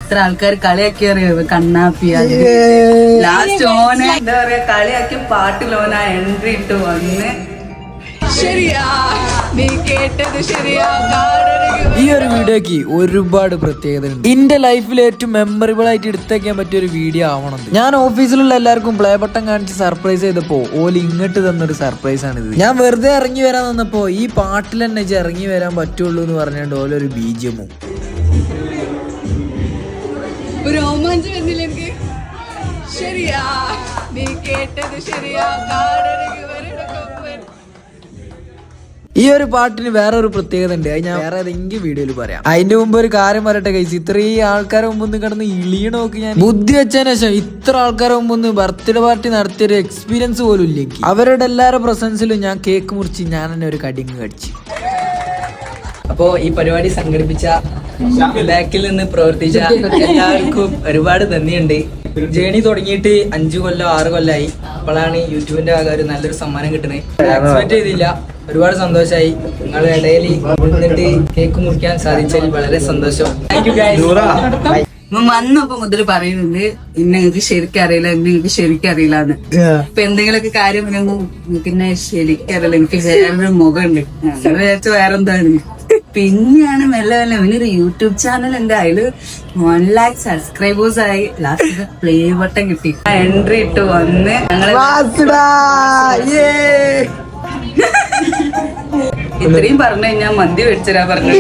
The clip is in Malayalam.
ഇത്ര ആൾക്കാർ കളിയാക്കി അറിയാം കണ്ണാപ്പി. ലാസ്റ്റ് ഓനെ എന്താ പറയാ കളിയാക്കി പാട്ടിൽ ഓന എൻട്രി ഇട്ട് വന്ന് ശരിയാ നീ കേട്ടത് ശരിയാ. ഈ ഒരു വീഡിയോക്ക് ഒരുപാട് പ്രത്യേകത ഉണ്ട്. എന്റെ ലൈഫിൽ ഏറ്റവും മെമ്മറബിൾ ആയിട്ട് എടുത്തേക്കാൻ പറ്റിയ ഒരു വീഡിയോ ആവണം. ഞാൻ ഓഫീസിലുള്ള എല്ലാവർക്കും പ്ലേ ബട്ടൺ കാണിച്ച് സർപ്രൈസ് ചെയ്തപ്പോ ഓല് ഇങ്ങോട്ട് തന്നൊരു സർപ്രൈസ് ആണിത്. ഞാൻ വെറുതെ ഇറങ്ങി വരാൻ വന്നപ്പോ ഈ പാട്ടിൽ തന്നെ ഇറങ്ങി വരാൻ പറ്റുള്ളൂ എന്ന് പറഞ്ഞുകൊണ്ട് ഓലൊരു ബീജമും രോമാഞ്ചം വരുന്നില്ല എനിക്ക്. ശരിയാ നീ കേട്ടത് ശരിയാ. ഈ ഒരു പാട്ടിന് വേറെ ഒരു പ്രത്യേകത ഉണ്ട്. അത് ഞാൻ വേറെ ഏതെങ്കിലും വീഡിയോയിൽ പറയാം. അതിന്റെ മുമ്പ് ഒരു കാര്യം പറയട്ടെ കൈസ്. ഇത്രയും ആൾക്കാരെ മുമ്പ് കിടന്ന് ഇളിയണോക്ക് ഞാൻ ബുദ്ധി വെച്ചതിന് ശേഷം ഇത്ര ആൾക്കാരെ മുമ്പ് ബർത്ത്ഡേ പാർട്ടി നടത്തിയൊരു എക്സ്പീരിയൻസ് പോലും ഇല്ലെങ്കിൽ അവരുടെ എല്ലാവരുടെ പ്രസൻസിലും ഞാൻ കേക്ക് മുറിച്ച് ഞാൻ തന്നെ ഒരു കടിങ് കടിച്ചു. അപ്പോ ഈ പരിപാടി സംഘടിപ്പിച്ച ബാക്കിൽ നിന്ന് പ്രവർത്തിച്ച എല്ലാവർക്കും ഒരുപാട് നന്ദിയുണ്ട്. ജേണി തുടങ്ങിയിട്ട് 5 കൊല്ലം 6 കൊല്ലമായി. അപ്പോഴാണ് യൂട്യൂബിന്റെ ആകെ ഒരു നല്ലൊരു സമ്മാനം കിട്ടുന്നത്. എക്സ്പെക്ട് ചെയ്തില്ല. ഒരുപാട് സന്തോഷമായി. നിങ്ങളുടെ ഇടയിൽ വന്നിട്ട് കേക്ക് മുറിക്കാൻ സാധിച്ചതിൽ വളരെ സന്തോഷം. Thank you guys. വന്നപ്പോ മുതൽ പറയുന്നുണ്ട് നിങ്ങൾക്ക് ശരിക്കും അറിയില്ല, നിങ്ങൾക്ക് ശരിക്കും അറിയില്ലാന്ന്. ഇപ്പൊ എന്തെങ്കിലുമൊക്കെ കാര്യം പിന്നെ ശരിക്കറിയില്ല, എനിക്ക് വേറൊരു മുഖമുണ്ട്, വിചാരിച്ച വേറെന്താണ്. പിന്നെയാണ് മെല്ലെ മെല്ലെ ഇവനൊരു യൂട്യൂബ് ചാനൽ ഉണ്ട്, അതില് 1 lakh സബ്സ്ക്രൈബേഴ്സ് ആയി. ലാസ്റ്റ് പ്ലേ ബട്ടൺ കിട്ടി, എൻട്രി ഇട്ട് വന്ന് ഇത്രയും പറഞ്ഞു കഴിഞ്ഞാൽ മന്തി മേടിച്ചരാ പറഞ്ഞു.